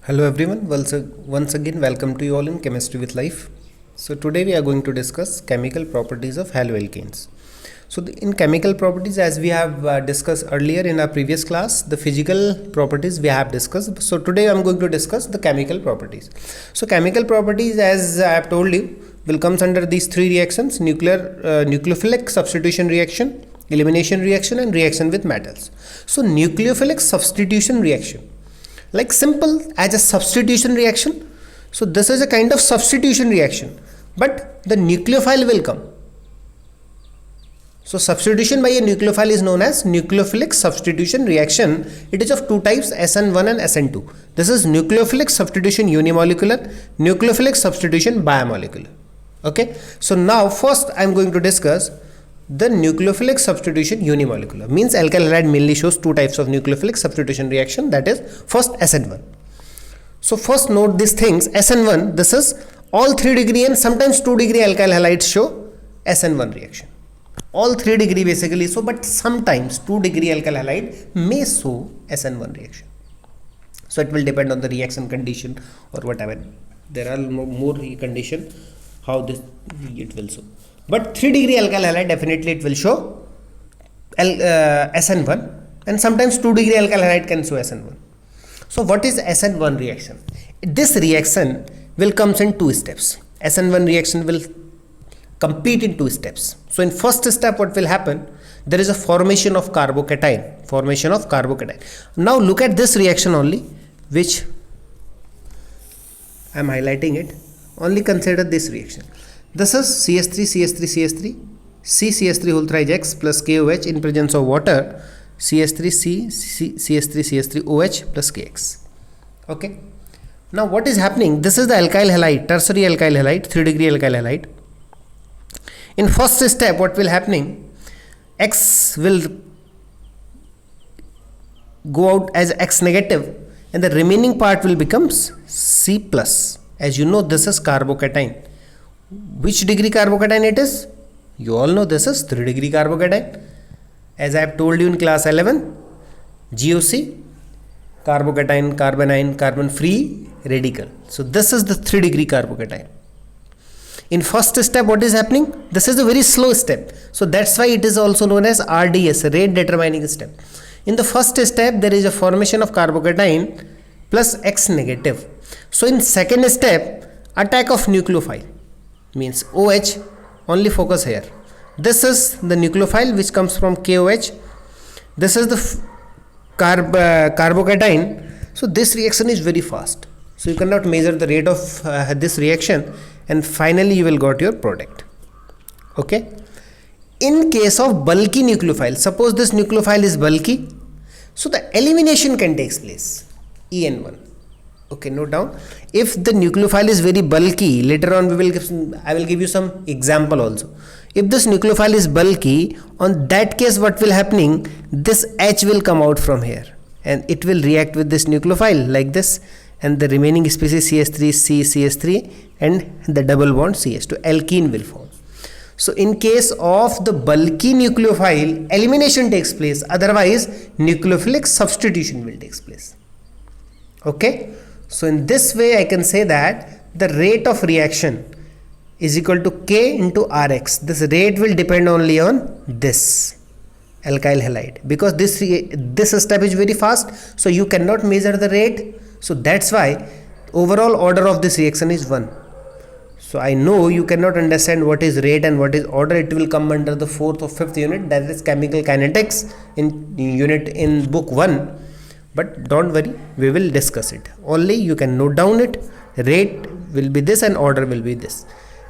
Hello everyone, once again welcome to you all in Chemistry with Life. So today we are going to discuss chemical properties of haloalkanes. So in chemical properties, as we have discussed earlier in our previous class, the physical properties we have discussed. So today I am going to discuss the chemical properties. So chemical properties, as I have told you, will comes under these three reactions: nucleophilic substitution reaction, elimination reaction, and reaction with metals. So nucleophilic substitution reaction, like simple as a substitution reaction. So this is a kind of substitution reaction, but the nucleophile will come. So substitution by a nucleophile is known as nucleophilic substitution reaction. It is of two types, SN1 and SN2. This is nucleophilic substitution unimolecular, nucleophilic substitution bimolecular. Okay, so now first I am going to discuss the nucleophilic substitution unimolecular. Means alkyl halide mainly shows two types of nucleophilic substitution reaction, that is first SN1. So first note these things. SN1, this is all 3 degree and sometimes 2 degree alkyl halides show SN1 reaction. All 3 degree basically, so but sometimes 2 degree alkyl halide may show SN1 reaction. So it will depend on the reaction condition or whatever. There are more condition how this it will show. But 3 degree alkyl halide definitely it will show SN1, and sometimes 2 degree alkyl halide can show SN1. So what is SN1 reaction? This reaction will comes in 2 steps. SN1 reaction will complete in 2 steps. So in first step what will happen? There is a formation of carbocation. Now look at this reaction only, which I am highlighting it. Only consider this reaction. This is CH3, CH3, CH3, CH3 whole thrice X plus KOH in presence of water, CH3, CH3, CH3 OH plus KX. Okay. Now what is happening? This is the alkyl halide, tertiary alkyl halide, 3 degree alkyl halide. In first step what will happening? X will go out as X negative and the remaining part will becomes C plus. As you know, this is carbocation. Which degree carbocation it is? You all know this is 3 degree carbocation. As I have told you in class 11, GOC, carbocation, carbanion, carbon free radical. So this is the 3 degree carbocation. In first step what is happening? This is a very slow step. So that's why it is also known as RDS, rate determining step. In the first step there is a formation of carbocation plus X negative. So in second step, attack of nucleophile. Means OH, only focus here. This is the nucleophile which comes from KOH. This is the carbocation. So this reaction is very fast. So you cannot measure the rate of this reaction, and finally you will got your product. Okay. In case of bulky nucleophile, suppose this nucleophile is bulky, so the elimination can take place. EN1. Okay, note down. If the nucleophile is very bulky, later on I will give you some example also. If this nucleophile is bulky, on that case what will happening? This H will come out from here and it will react with this nucleophile like this, and the remaining species CH3, CH3 and the double bond CH2, alkene will form. So in case of the bulky nucleophile, elimination takes place, otherwise nucleophilic substitution will take place. Okay. So in this way I can say that the rate of reaction is equal to K into Rx. This rate will depend only on this alkyl halide, because this step is very fast, so you cannot measure the rate. So that's why overall order of this reaction is 1. So I know you cannot understand what is rate and what is order. It will come under the 4th or 5th unit, that is chemical kinetics in book 1. But don't worry, we will discuss it. Only you can note down it. Rate will be this and order will be this.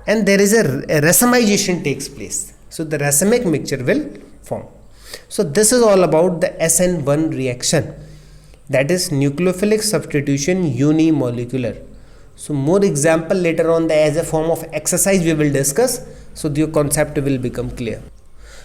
And there is a racemization takes place. So the racemic mixture will form. So this is all about the SN1 reaction. That is nucleophilic substitution unimolecular. So more example later on as a form of exercise we will discuss. So the concept will become clear.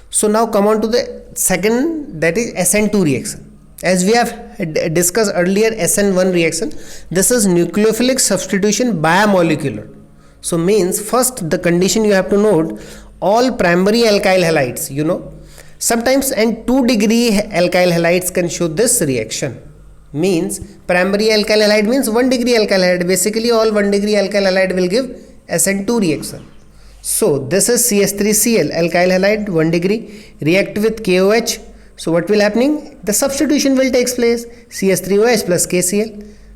So now come on to the second, that is SN2 reaction. As we have discussed earlier, SN1 reaction, this is nucleophilic substitution bimolecular. So means first the condition you have to note, all primary alkyl halides, you know, sometimes and 2 degree alkyl halides can show this reaction. means primary alkyl halide means 1 degree alkyl halide. Basically all 1 degree alkyl halide will give SN2 reaction. So this is CH3Cl alkyl halide 1 degree react with KOH. So what will happening? The substitution will take place. CH3OH plus KCl.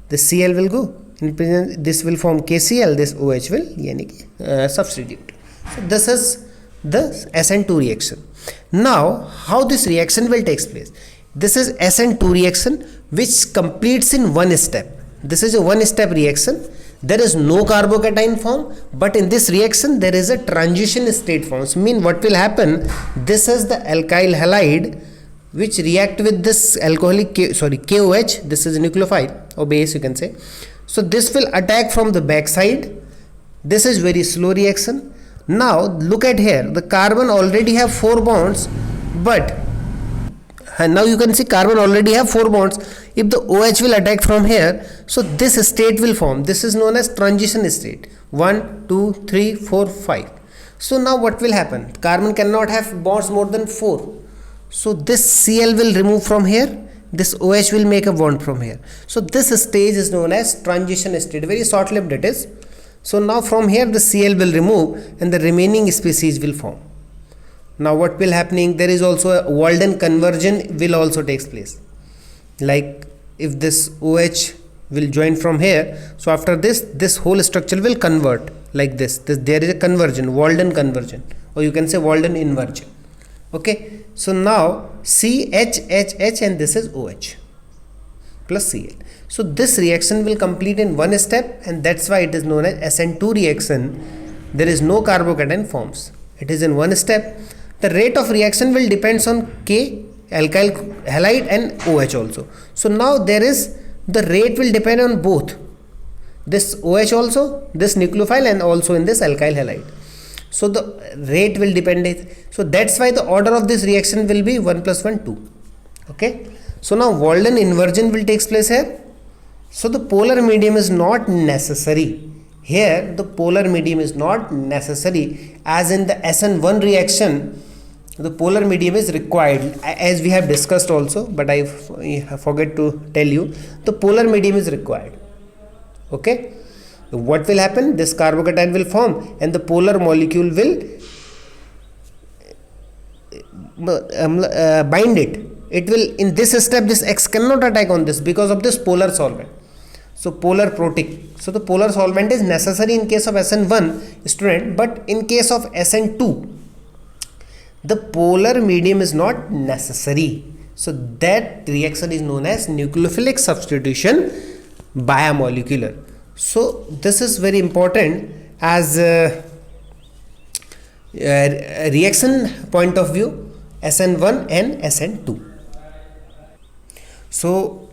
This Cl will go. This will form KCl. This OH will substitute. So this is the SN2 reaction. Now how this reaction will take place? This is SN2 reaction which completes in one step. This is a one step reaction. There is no carbocation form, but in this reaction there is a transition state forms. Mean what will happen? This is the alkyl halide which react with this alcoholic KOH. This is a nucleophile or base you can say. So this will attack from the back side. This is very slow reaction. Now look at here, the carbon already have 4 bonds, but now you can see carbon already have 4 bonds. If the OH will attack from here, so this state will form. This is known as transition state. 1, 2, 3, 4, 5. So now what will happen? Carbon cannot have bonds more than 4. So this Cl will remove from here. This OH will make a bond from here. So this stage is known as transition state. Very short lived it is. So now from here the Cl will remove and the remaining species will form. Now what will happening? There is also a Walden conversion will also takes place. Like if this OH will join from here, so after this whole structure will convert like this. There is a conversion, Walden conversion, or you can say Walden inversion. Okay, so now CHHH and this is OH plus Cl. So this reaction will complete in one step, and that's why it is known as SN2 reaction. There is no carbocation forms. It is in one step. The rate of reaction will depends on K, alkyl halide and OH also. So now there is the rate will depend on both this OH also, this nucleophile, and also in this alkyl halide. So the rate will depend it. So that's why the order of this reaction will be 1 plus 1 2. Okay. So now Walden inversion will takes place here. So the polar medium is not necessary. Here the polar medium is not necessary, as in the SN1 reaction the polar medium is required, as we have discussed also, but I forget to tell you, the polar medium is required. Okay, what will happen? This carbocation will form and the polar molecule will bind it. It will, in this step this X cannot attack on this because of this polar solvent. So polar protic. So the polar solvent is necessary in case of SN1 student, but in case of SN2 the polar medium is not necessary. So that reaction is known as nucleophilic substitution biomolecular. So this is very important as a reaction point of view, SN1 and SN2. So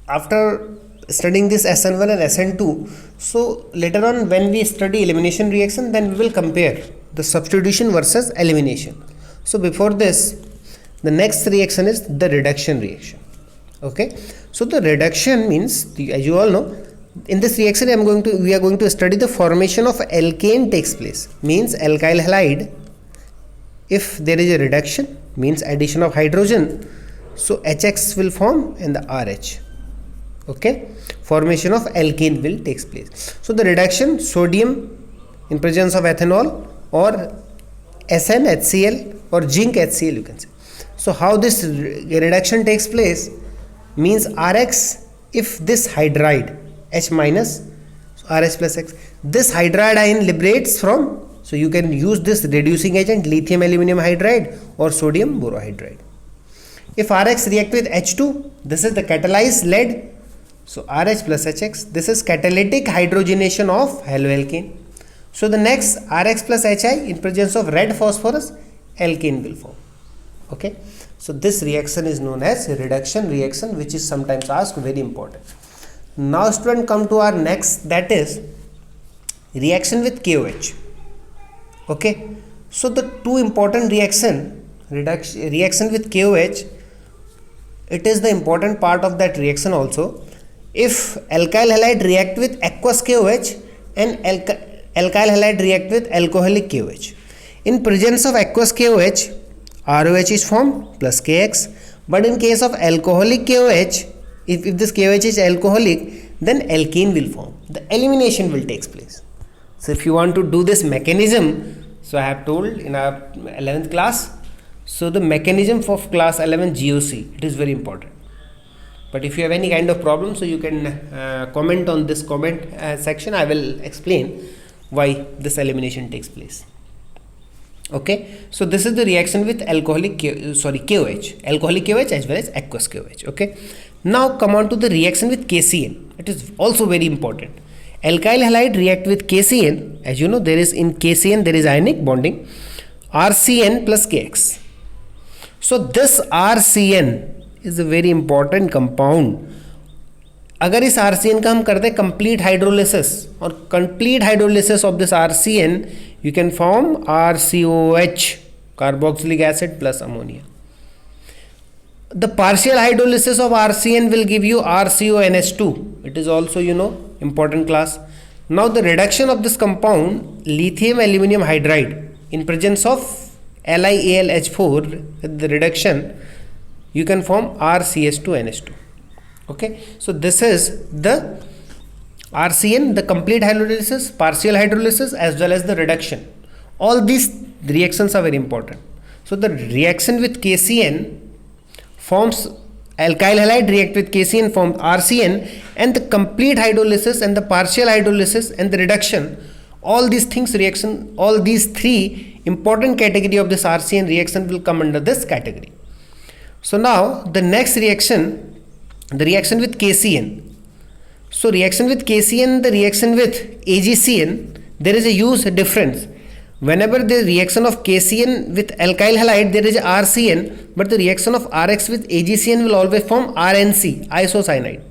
after studying this SN1 and SN2, so later on when we study elimination reaction, then we will compare the substitution versus elimination. So before this, the next reaction is the reduction reaction. Okay, so the reduction means, as you all know, in this reaction we are going to study the formation of alkane takes place. Means alkyl halide, if there is a reduction, means addition of hydrogen, so HX will form and the RH. Okay, formation of alkane will takes place. So the reduction, sodium in presence of ethanol or SN HCl or zinc HCl you can say. So how this reduction takes place means RX, if this hydride H minus, so RH plus X, this hydride ion liberates from, so you can use this reducing agent lithium aluminum hydride or sodium borohydride. If RX react with H2, this is the catalyzed lead, so RH plus HX, this is catalytic hydrogenation of haloalkane. So the next RX plus HI in presence of red phosphorus, alkane will form. Okay, so this reaction is known as reduction reaction, which is sometimes asked, very important. Now student, come to our next, that is reaction with KOH. Okay, so the two important reaction with KOH, it is the important part of that reaction also. If alkyl halide react with aqueous KOH and alkyl halide react with alcoholic KOH, in presence of aqueous KOH, ROH is formed plus KX, but in case of alcoholic KOH, if this KOH is alcoholic, then alkane will form. The elimination will take place. So if you want to do this mechanism, so I have told in our 11th class, so the mechanism for class 11 GOC, it is very important. But if you have any kind of problem, so you can comment on this comment section. I will explain why this elimination takes place. Okay, so this is the reaction with alcoholic KOH, alcoholic KOH as well as aqueous KOH. Okay, now come on to the reaction with KCN. It is also very important. Alkyl halide react with KCN. As you know, there is in KCN there is ionic bonding, RCN plus KX. So this RCN is a very important compound. अगर इस RCN का हम करते हैं complete hydrolysis, और complete hydrolysis of this RCN, you can form RCOH, carboxylic acid plus ammonia. The partial hydrolysis of RCN will give you RCONH2. It is also, you know, important class. Now the reduction of this compound, lithium aluminum hydride, in presence of LiAlH4, the reduction, you can form RCH2NH2. Okay, so this is the RCN, the complete hydrolysis, partial hydrolysis as well as the reduction. All these reactions are very important. So the reaction with KCN forms alkyl halide, react with KCN forms RCN, and the complete hydrolysis and the partial hydrolysis and the reduction, all these things reaction, all these three important category of this RCN reaction will come under this category. So now the next reaction, the reaction with KCN. So reaction with KCN, the reaction with AgCN, there is a huge difference. Whenever the reaction of KCN with alkyl halide, there is RCN, but the reaction of RX with AgCN will always form RNC, isocyanide.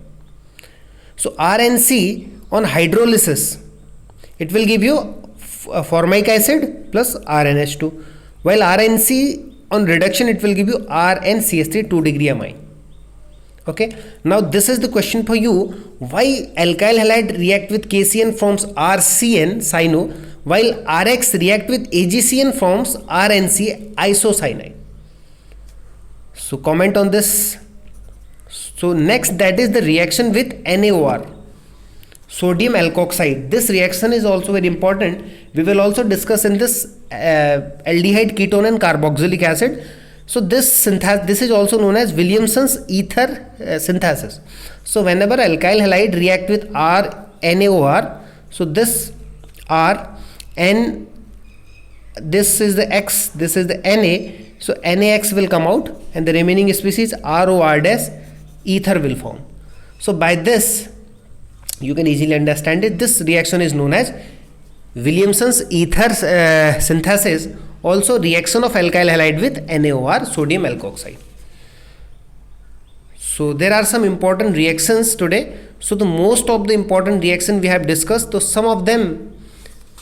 So RNC on hydrolysis, it will give you formic acid plus RNH2, while RNC on reduction, it will give you RnCH3 2 degree amine. Okay, now this is the question for you. Why alkyl halide react with KCN forms RCN cyano, while RX react with AgCN forms RNC isocyanide? So comment on this. So next, that is the reaction with NaOR, sodium alkoxide. This reaction is also very important. We will also discuss in this aldehyde, ketone and carboxylic acid. So this is also known as Williamson's ether synthesis. So whenever alkyl halide react with NaOR, so this R, N, this is the X, this is the Na, so NaX will come out and the remaining species ROR dash ether will form. So by this you can easily understand it. This reaction is known as Williamson's ether synthesis, also reaction of alkyl halide with NaOR, sodium alkoxide. So there are some important reactions today. So the most of the important reaction we have discussed. So some of them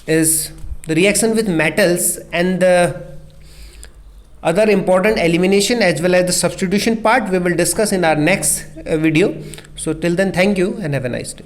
is the reaction with metals and the other important elimination as well as the substitution part we will discuss in our next video. So till then, thank you and have a nice day.